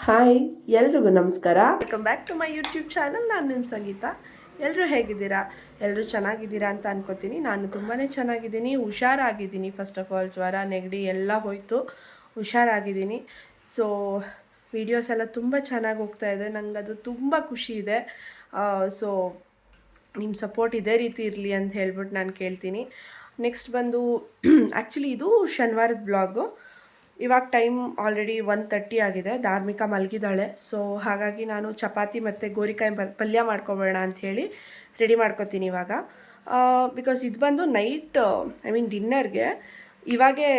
Hi, ಎಲ್ರಿಗೂ ನಮಸ್ಕಾರ. Welcome back to my YouTube channel. ನಾನು ನಿಮ್ಮ ಸಂಗೀತ. ಎಲ್ಲರೂ ಹೇಗಿದ್ದೀರಾ? ಎಲ್ಲರೂ ಚೆನ್ನಾಗಿದ್ದೀರಾ ಅಂತ ಅನ್ಕೋತೀನಿ. ನಾನು ತುಂಬಾ ಚೆನ್ನಾಗಿದ್ದೀನಿ, ಹುಷಾರಾಗಿದ್ದೀನಿ. ಫಸ್ಟ್ ಆಫ್ ಆಲ್ ಜ್ವರ ನೆಗಡಿ ಎಲ್ಲ ಹೋಯಿತು, ಹುಷಾರಾಗಿದ್ದೀನಿ. ಸೊ ವೀಡಿಯೋಸ್ ಎಲ್ಲ ತುಂಬ ಚೆನ್ನಾಗಿ ಹೋಗ್ತಾ ಇದೆ, ನಂಗೆ ಅದು ತುಂಬ ಖುಷಿ ಇದೆ. ಸೊ ನಿಮ್ಮ ಸಪೋರ್ಟ್ ಇದೇ ರೀತಿ ಇರಲಿ ಅಂತ ಹೇಳ್ಬಿಟ್ಟು ನಾನು ಕೇಳ್ತೀನಿ. ನೆಕ್ಸ್ಟ್ ಬಂದು ಆ್ಯಕ್ಚುಲಿ ಇದು ಶನಿವಾರದ ಬ್ಲಾಗು. ಇವಾಗ ಟೈಮ್ ಆಲ್ರೆಡಿ 1:30 ಆಗಿದೆ. ಧಾರ್ಮಿಕ ಮಲಗಿದ್ದಾಳೆ. ಸೊ ಹಾಗಾಗಿ ನಾನು ಚಪಾತಿ ಮತ್ತು ಗೋರಿಕಾಯಿ ಪಲ್ಯ ಮಾಡ್ಕೊಬೇಡ ಅಂಥೇಳಿ ರೆಡಿ ಮಾಡ್ಕೊತೀನಿ ಇವಾಗ. ಬಿಕಾಸ್ ಇದು ಬಂದು ನೈಟ್ ಡಿನ್ನರ್ಗೆ ಇವಾಗೇ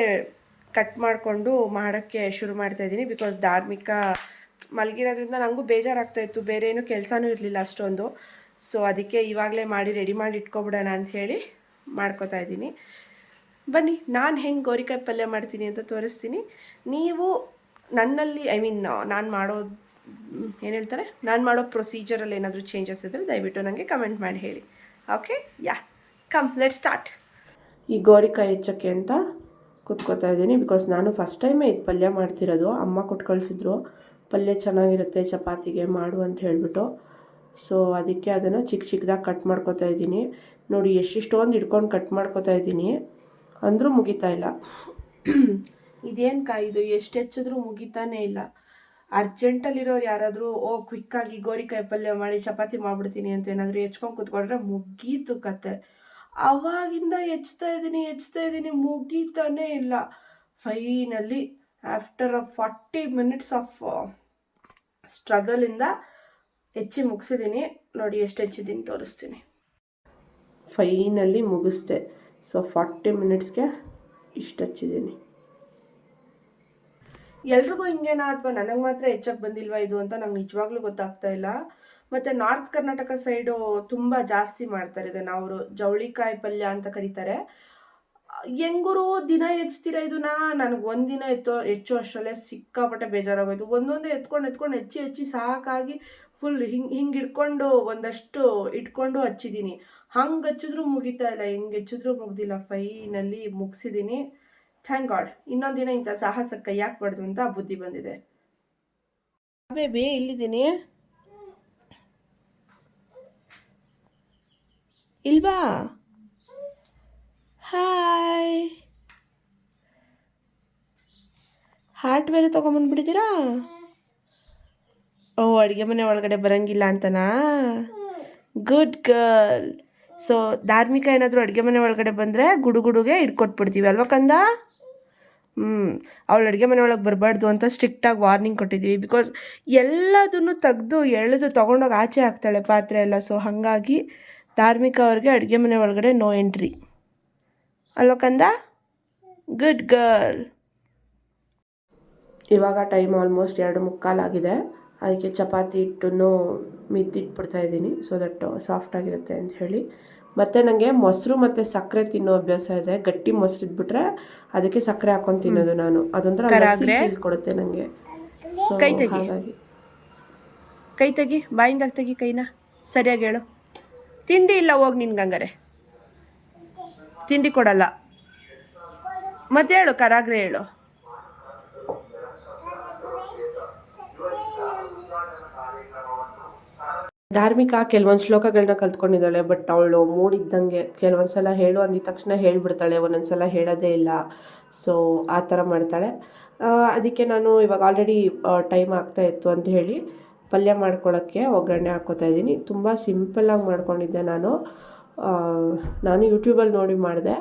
ಕಟ್ ಮಾಡಿಕೊಂಡು ಮಾಡೋಕ್ಕೆ ಶುರು ಮಾಡ್ತಾಯಿದ್ದೀನಿ. ಬಿಕಾಸ್ ಧಾರ್ಮಿಕ ಮಲಗಿರೋದ್ರಿಂದ ನನಗೂ ಬೇಜಾರಾಗ್ತಾಯಿತ್ತು, ಬೇರೆ ಏನೂ ಕೆಲಸನೂ ಇರಲಿಲ್ಲ ಅಷ್ಟೊಂದು. ಸೊ ಅದಕ್ಕೆ ಇವಾಗಲೇ ಮಾಡಿ ರೆಡಿ ಮಾಡಿ ಇಟ್ಕೊಬಿಡೋಣ ಅಂಥೇಳಿ ಮಾಡ್ಕೊತಾ ಇದ್ದೀನಿ. ಬನ್ನಿ, ನಾನು ಹೆಂಗೆ ಗೋರಿಕಾಯಿ ಪಲ್ಯ ಮಾಡ್ತೀನಿ ಅಂತ ತೋರಿಸ್ತೀನಿ. ನೀವು ನನ್ನಲ್ಲಿ ನಾನು ಮಾಡೋದು ಏನು ಹೇಳ್ತಾರೆ, ನಾನು ಮಾಡೋ ಪ್ರೊಸೀಜರಲ್ಲಿ ಏನಾದರೂ ಚೇಂಜಸ್ ಇದ್ದರೆ ದಯವಿಟ್ಟು ನನಗೆ ಕಮೆಂಟ್ ಮಾಡಿ ಹೇಳಿ. Okay, come let start. ಈ ಗೋರಿಕಾಯಿ ಹೆಚ್ಚೋಕ್ಕೆ ಅಂತ ಕುತ್ಕೋತಾ ಇದ್ದೀನಿ. ಬಿಕಾಸ್ ನಾನು ಫಸ್ಟ್ ಟೈಮೇ ಇದು ಪಲ್ಯ ಮಾಡ್ತಿರೋದು. ಅಮ್ಮ ಕೊಟ್ಟು ಕಳಿಸಿದ್ರು, ಪಲ್ಯ ಚೆನ್ನಾಗಿರುತ್ತೆ ಚಪಾತಿಗೆ ಮಾಡು ಅಂತ ಹೇಳಿಬಿಟ್ಟು. ಸೊ ಅದಕ್ಕೆ ಅದನ್ನು ಚಿಕ್ಕ ಚಿಕ್ಕದಾಗಿ ಕಟ್ ಮಾಡ್ಕೊತಾ ಇದ್ದೀನಿ. ನೋಡಿ ಎಷ್ಟೊಂದು ಹಿಡ್ಕೊಂಡು ಕಟ್ ಮಾಡ್ಕೊತಾ ಇದ್ದೀನಿ, ಅಂದರೂ ಮುಗಿತಾ ಇಲ್ಲ. ಇದೇನು ಕಾಯಿದು ಎಷ್ಟು ಹೆಚ್ಚಿದ್ರೂ ಮುಗಿತಾನೇ ಇಲ್ಲ. ಅರ್ಜೆಂಟಲ್ಲಿರೋರು ಯಾರಾದರೂ ಕ್ವಿಕ್ಕಾಗಿ ಗೋರಿಕಾಯಿ ಪಲ್ಯ ಮಾಡಿ ಚಪಾತಿ ಮಾಡಿಬಿಡ್ತೀನಿ ಅಂತ ಏನಾದರೂ ಹೆಚ್ಕೊಂಡು ಕೂತ್ಕೊಂಡ್ರೆ ಮುಗೀತು ಕತೆ. ಅವಾಗಿಂದ ಹೆಚ್ತಾ ಇದ್ದೀನಿ ಮುಗೀತಾನೇ ಇಲ್ಲ. ಫೈನಲಿ ಆಫ್ಟರ್ 40 minutes ಆಫ್ ಸ್ಟ್ರಗಲಿಂದ ಹೆಚ್ಚಿ ಮುಗಿಸಿದ್ದೀನಿ. ನೋಡಿ ಎಷ್ಟು ಹೆಚ್ಚಿದ್ದೀನಿ ತೋರಿಸ್ತೀನಿ. ಫೈನಲಿ ಮುಗಿಸ್ದೆ. ಸೊ 40 minutesಗೆ ಇಷ್ಟು ಹಚ್ಚಿದ್ದೀನಿ. ಎಲ್ರಿಗೂ ಹಿಂಗೇನಾ ಅಥವಾ ನನಗೆ ಮಾತ್ರ ಹೆಚ್ಚಕ್ಕೆ ಬಂದಿಲ್ವಾ ಇದು ಅಂತ ನಂಗೆ ನಿಜವಾಗ್ಲೂ ಗೊತ್ತಾಗ್ತಾ ಇಲ್ಲ. ಮತ್ತು ನಾರ್ತ್ ಕರ್ನಾಟಕ ಸೈಡು ತುಂಬ ಜಾಸ್ತಿ ಮಾಡ್ತಾರೆ ಇದನ್ನು. ಅವರು ಜವಳಿಕಾಯಿ ಪಲ್ಯ ಅಂತ ಕರೀತಾರೆ. ಹೆಂಗರು ದಿನ ಹೆಚ್ಚ್ತೀರ ಇದನ್ನ? ನನಗೆ ಒಂದಿನ ಹೆಚ್ಚು ಅಷ್ಟರಲ್ಲೇ ಸಿಕ್ಕಾಪಟ್ಟೆ ಬೇಜಾರಾಗೋಯ್ತು. ಒಂದೊಂದೇ ಎತ್ಕೊಂಡು ಹೆಚ್ಚಿ ಸಾಕಾಗಿ ಫುಲ್ ಹಿಂಗೆ ಹಿಡ್ಕೊಂಡು ಒಂದಷ್ಟು ಇಟ್ಕೊಂಡು ಹಚ್ಚಿದ್ದೀನಿ. ಹಂಗೆ ಹಚ್ಚಿದ್ರೂ ಮುಗಿತಾ ಇಲ್ಲ, ಹೆಂಗೆ ಹೆಚ್ಚಿದ್ರೂ ಮುಗ್ದಿಲ್ಲ. ಫೈನಲಿ ಮುಗಿಸಿದ್ದೀನಿ, ಥ್ಯಾಂಕ್ ಗಾಡ್. ಇನ್ನೊಂದಿನ ಇಂಥ ಸಾಹಸಕ್ಕೆ ಯಾಕೆ ಅಂತ ಬುದ್ಧಿ ಬಂದಿದೆ. ಬೇಬಿ ಇಲ್ಲಿದ್ದೀನಿ, ಇಲ್ವಾ? ಹಾಯ್, ಹಾರ್ಟ್ ಬೇರೆ ತೊಗೊಂಬಂದ್ಬಿಟ್ಟಿದ್ದೀರಾ? ಅಡುಗೆ ಮನೆ ಒಳಗಡೆ ಬರೋಂಗಿಲ್ಲ ಅಂತನಾ? Good girl. ಸೊ ಧಾರ್ಮಿಕ ಏನಾದರೂ ಅಡುಗೆ ಮನೆ ಒಳಗಡೆ ಬಂದರೆ ಗುಡುಗುಡುಗೆ ಇಟ್ಕೊಟ್ಬಿಡ್ತೀವಿ ಅಲ್ವಾ ಕಂದ? ಅವಳು ಅಡುಗೆ ಮನೆ ಒಳಗೆ ಬರಬಾರ್ದು ಅಂತ ಸ್ಟ್ರಿಕ್ಟಾಗಿ ವಾರ್ನಿಂಗ್ ಕೊಟ್ಟಿದ್ದೀವಿ. ಬಿಕಾಸ್ ಎಲ್ಲದನ್ನು ತೆಗೆದು ಎಳೆದು ತೊಗೊಂಡೋಗಿ ಆಚೆ ಹಾಕ್ತಾಳೆ ಪಾತ್ರೆ ಎಲ್ಲ. ಸೊ ಹಾಗಾಗಿ ಧಾರ್ಮಿಕ ಅವ್ರಿಗೆ ಅಡುಗೆ ಮನೆ ಒಳಗಡೆ ನೋ ಎಂಟ್ರಿ ಅಲ್ವಾ ಕಂದ? Good girl. ಇವಾಗ ಟೈಮ್ ಆಲ್ಮೋಸ್ಟ್ 2:45 ಆಗಿದೆ. ಅದಕ್ಕೆ ಚಪಾತಿ ಹಿಟ್ಟನ್ನು ಮಿದ್ದಿಟ್ಬಿಡ್ತಾ ಇದ್ದೀನಿ, ಸೊ ದಟ್ ಸಾಫ್ಟಾಗಿರುತ್ತೆ ಅಂತ ಹೇಳಿ. ಮತ್ತು ನನಗೆ ಮೊಸರು ಮತ್ತು ಸಕ್ಕರೆ ತಿನ್ನೋ ಅಭ್ಯಾಸ ಇದೆ. ಗಟ್ಟಿ ಮೊಸರು ಇದ್ಬಿಟ್ರೆ ಅದಕ್ಕೆ ಸಕ್ಕರೆ ಹಾಕೊಂಡು ತಿನ್ನೋದು ನಾನು. ಅದೊಂಥರ ಫೀಲ್ ಕೊಡುತ್ತೆ ನನಗೆ. ಕೈ ತೆಗಿ, ಕೈ ತೆಗಿ, ಬಾಯಿಂದಾಗ ತೆಗಿ ಕೈನ. ಸರಿಯಾಗಿ ಹೇಳು. ತಿಂಡಿ ಇಲ್ಲ ಹೋಗಿ ನಿನ್ಗಂಗಾರೆ, ತಿಂಡಿ ಕೊಡಲ್ಲ. ಮತ್ತೆ ಹೇಳು, ಕರಾಗ್ರೆ ಹೇಳು. ಧಾರ್ಮಿಕ ಕೆಲವೊಂದು ಶ್ಲೋಕಗಳನ್ನ ಕಲ್ತ್ಕೊಂಡಿದ್ದಾಳೆ. ಬಟ್ ಅವಳು ಮೂಡಿದ್ದಂಗೆ ಕೆಲವೊಂದು ಸಲ ಹೇಳು ಅಂದಿದ ತಕ್ಷಣ ಹೇಳಿಬಿಡ್ತಾಳೆ, ಒಂದೊಂದು ಸಲ ಹೇಳೋದೇ ಇಲ್ಲ. ಸೊ ಆ ಥರ ಮಾಡ್ತಾಳೆ. ಅದಕ್ಕೆ ನಾನು ಇವಾಗ ಆಲ್ರೆಡಿ ಟೈಮ್ ಆಗ್ತಾಯಿತ್ತು ಅಂತ ಹೇಳಿ ಪಲ್ಯ ಮಾಡ್ಕೊಳ್ಳೋಕ್ಕೆ ಒಗ್ಗರಣೆ ಹಾಕ್ಕೋತಾ ಇದ್ದೀನಿ. ತುಂಬ ಸಿಂಪಲ್ಲಾಗಿ ಮಾಡ್ಕೊಂಡಿದ್ದೆ ನಾನು ಯೂಟ್ಯೂಬಲ್ಲಿ ನೋಡಿ ಮಾಡಿದೆ.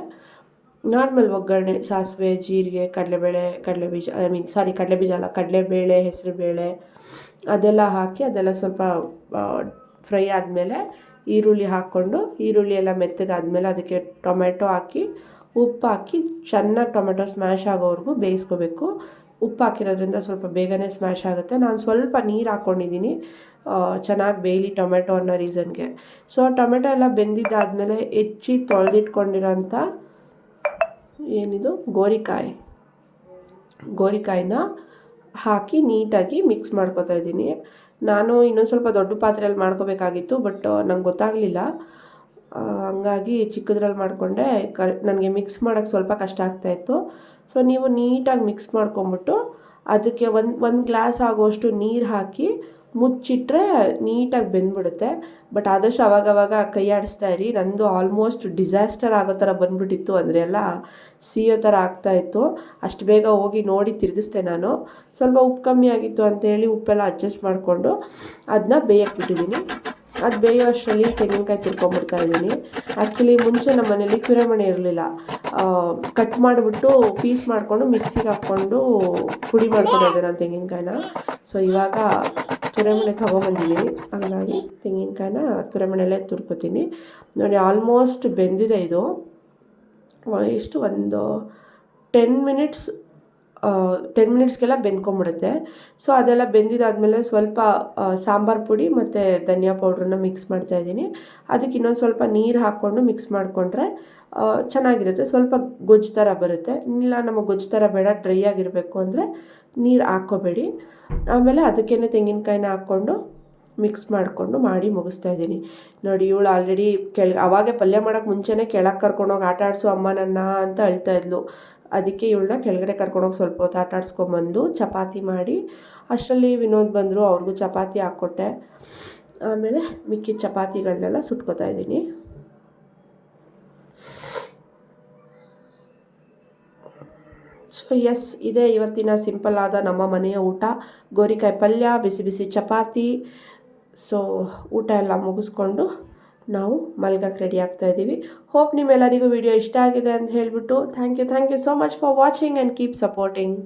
ನಾರ್ಮಲ್ ಒಗ್ಗರಣೆ, ಸಾಸಿವೆ, ಜೀರಿಗೆ, ಕಡಲೆಬೀಜ ಕಡಲೆಬೀಜ ಅಲ್ಲ, ಕಡಲೆಬೇಳೆ, ಹೆಸರುಬೇಳೆ ಅದೆಲ್ಲ ಹಾಕಿ ಅದೆಲ್ಲ ಸ್ವಲ್ಪ ಫ್ರೈ ಆದಮೇಲೆ ಈರುಳ್ಳಿ ಹಾಕ್ಕೊಂಡು, ಈರುಳ್ಳಿ ಎಲ್ಲ ಮೆತ್ತಗಾದ್ಮೇಲೆ ಅದಕ್ಕೆ ಟೊಮೆಟೊ ಹಾಕಿ, ಉಪ್ಪು ಹಾಕಿ ಚೆನ್ನಾಗಿ ಟೊಮೆಟೊ ಸ್ಮ್ಯಾಶ್ ಆಗೋವರೆಗೂ ಬೇಯಿಸ್ಕೋಬೇಕು. ಉಪ್ಪು ಹಾಕಿರೋದ್ರಿಂದ ಸ್ವಲ್ಪ ಬೇಗನೆ ಸ್ಮ್ಯಾಶ್ ಆಗುತ್ತೆ. ನಾನು ಸ್ವಲ್ಪ ನೀರು ಹಾಕ್ಕೊಂಡಿದ್ದೀನಿ, ಚೆನ್ನಾಗಿ ಬೇಯಲಿ ಟೊಮೆಟೊ ಅನ್ನೋ ರೀಸನ್ಗೆ. ಸೊ ಟೊಮೆಟೊ ಎಲ್ಲ ಬೆಂದಿದ್ದಾದಮೇಲೆ ಹೆಚ್ಚಿ ತೊಳೆದಿಟ್ಕೊಂಡಿರೋಂಥ ಏನಿದು ಗೋರಿಕಾಯಿನ ಹಾಕಿ ನೀಟಾಗಿ ಮಿಕ್ಸ್ ಮಾಡ್ಕೊತಾ ಇದ್ದೀನಿ. ನಾನು ಇನ್ನೊಂದು ಸ್ವಲ್ಪ ದೊಡ್ಡ ಪಾತ್ರೆಯಲ್ಲಿ ಮಾಡ್ಕೋಬೇಕಾಗಿತ್ತು, ಬಟ್ ನಂಗೆ ಗೊತ್ತಾಗಲಿಲ್ಲ. ಹಂಗಾಗಿ ಚಿಕ್ಕದ್ರಲ್ಲಿ ಮಾಡಿಕೊಂಡೆ. ನನಗೆ ಮಿಕ್ಸ್ ಮಾಡೋಕ್ಕೆ ಸ್ವಲ್ಪ ಕಷ್ಟ ಆಗ್ತಾಯಿತ್ತು. ಸೊ ನೀವು ನೀಟಾಗಿ ಮಿಕ್ಸ್ ಮಾಡ್ಕೊಂಬಿಟ್ಟು ಅದಕ್ಕೆ ಒಂದು ಗ್ಲಾಸ್ ಆಗುವಷ್ಟು ನೀರು ಹಾಕಿ ಮುಚ್ಚಿಟ್ರೆ ನೀಟಾಗಿ ಬೆಂದ್ಬಿಡುತ್ತೆ. ಬಟ್ ಆದಷ್ಟು ಅವಾಗವಾಗ ಕೈ ಆಡಿಸ್ತಾ ಇರಿ. ನಂದು ಆಲ್ಮೋಸ್ಟ್ ಡಿಸಾಸ್ಟರ್ ಆಗೋ ಥರ ಬಂದುಬಿಟ್ಟಿತ್ತು, ಅಂದರೆ ಎಲ್ಲ ಸಿಯೋ ಥರ ಆಗ್ತಾಯಿತ್ತು. ಅಷ್ಟು ಬೇಗ ಹೋಗಿ ನೋಡಿ ತಿರುಗಿಸ್ದೆ ನಾನು. ಸ್ವಲ್ಪ ಉಪ್ಪು ಕಮ್ಮಿ ಆಗಿತ್ತು ಅಂತೇಳಿ ಉಪ್ಪೆಲ್ಲ ಅಡ್ಜಸ್ಟ್ ಮಾಡಿಕೊಂಡು ಅದನ್ನ ಬೇಯಕ್ಕೆ ಬಿಟ್ಟಿದ್ದೀನಿ. ಅದು ಬೇಯೋ ಅಷ್ಟರಲ್ಲಿ ತೆಂಗಿನಕಾಯಿ ತುರ್ಕೊಂಬಿಡ್ತಾ ಇದ್ದೀನಿ. ಆ್ಯಕ್ಚುಲಿ ಮುಂಚೆ ನಮ್ಮ ಮನೇಲಿ ತುರೆಮಣೆ ಇರಲಿಲ್ಲ. ಕಟ್ ಮಾಡಿಬಿಟ್ಟು ಪೀಸ್ ಮಾಡಿಕೊಂಡು ಮಿಕ್ಸಿಗೆ ಹಾಕ್ಕೊಂಡು ಪುಡಿ ಮಾಡ್ಕೊಂಡಿದ್ದೆ ನಾನು ತೆಂಗಿನಕಾಯಿನ. ಸೊ ಇವಾಗ ತುರೆಮಣೆ ತೊಗೊಂಬಂದಿದ್ದೀನಿ, ಹಾಗಾಗಿ ತೆಂಗಿನಕಾಯಿನ ತುರೆಮಣೆಲ್ಲೇ ತುರ್ಕೊತೀನಿ. ನೋಡಿ ಆಲ್ಮೋಸ್ಟ್ ಬೆಂದಿದೆ ಇದು. ಎಷ್ಟು ಒಂದು 10 ಮಿನಿಟ್ಸ್ಗೆಲ್ಲ ಬೆಂದ್ಕೊಂಬಿಡುತ್ತೆ. ಸೊ ಅದೆಲ್ಲ ಬೆಂದಿದ್ದಾದಮೇಲೆ ಸ್ವಲ್ಪ ಸಾಂಬಾರು ಪುಡಿ ಮತ್ತು ಧನಿಯಾ ಪೌಡ್ರನ್ನ ಮಿಕ್ಸ್ ಮಾಡ್ತಾಯಿದ್ದೀನಿ. ಅದಕ್ಕೆ ಇನ್ನೊಂದು ಸ್ವಲ್ಪ ನೀರು ಹಾಕ್ಕೊಂಡು ಮಿಕ್ಸ್ ಮಾಡಿಕೊಂಡ್ರೆ ಚೆನ್ನಾಗಿರುತ್ತೆ. ಸ್ವಲ್ಪ ಗೊಜ್ಜು ಥರ ಬರುತ್ತೆ. ಇಲ್ಲ ನಮಗೆ ಗೊಜ್ಜು ಥರ ಬೇಡ, ಡ್ರೈ ಆಗಿರಬೇಕು ಅಂದರೆ ನೀರು ಹಾಕ್ಕೋಬೇಡಿ. ಆಮೇಲೆ ಅದಕ್ಕೇ ತೆಂಗಿನಕಾಯಿನ ಹಾಕ್ಕೊಂಡು ಮಿಕ್ಸ್ ಮಾಡಿಕೊಂಡು ಮಾಡಿ ಮುಗಿಸ್ತಾ ಇದ್ದೀನಿ. ನೋಡಿ ಇವಳು ಆಲ್ರೆಡಿ ಅವಾಗೆ ಪಲ್ಯ ಮಾಡೋಕ್ಕೆ ಮುಂಚೆನೇ ಕೆಳಗೆ ಕರ್ಕೊಂಡೋಗಿ ಆಟ ಆಡಿಸು ಅಮ್ಮ ನನ್ನ ಅಂತ ಹೇಳ್ತಾ ಇದ್ಲು. ಅದಕ್ಕೆ ಇವಳನ್ನ ಕೆಳಗಡೆ ಕರ್ಕೊಂಡೋಗಿ ಸ್ವಲ್ಪ ಹೊತ್ತು ಆಟ ಆಡಿಸ್ಕೊಂಬಂದು ಚಪಾತಿ ಮಾಡಿ, ಅಷ್ಟರಲ್ಲಿ ವಿನೋದ್ ಬಂದರು, ಅವ್ರಿಗೂ ಚಪಾತಿ ಹಾಕ್ಕೊಟ್ಟೆ. ಆಮೇಲೆ ಮಿಕ್ಕಿದ ಚಪಾತಿಗಳನ್ನೆಲ್ಲ ಸುಟ್ಕೋತಾ ಇದ್ದೀನಿ. ಸೊ ಎಸ್, ಇದೇ ಇವತ್ತಿನ ಸಿಂಪಲ್ ಆದ ನಮ್ಮ ಮನೆಯ ಊಟ. ಗೋರಿಕಾಯಿ ಪಲ್ಯ, ಬಿಸಿ ಬಿಸಿ ಚಪಾತಿ. ಸೊ ಊಟ ಎಲ್ಲ ಮುಗಿಸ್ಕೊಂಡು ನಾವು ಮಲ್ಗಕ್ಕೆ ರೆಡಿ ಆಗ್ತಾಯಿದ್ದೀವಿ. ಹೋಪ್ ನಿಮ್ಮೆಲ್ಲರಿಗೂ ವಿಡಿಯೋ ಇಷ್ಟ ಆಗಿದೆ ಅಂತ ಹೇಳಿಬಿಟ್ಟು thank you so much for watching and keep supporting.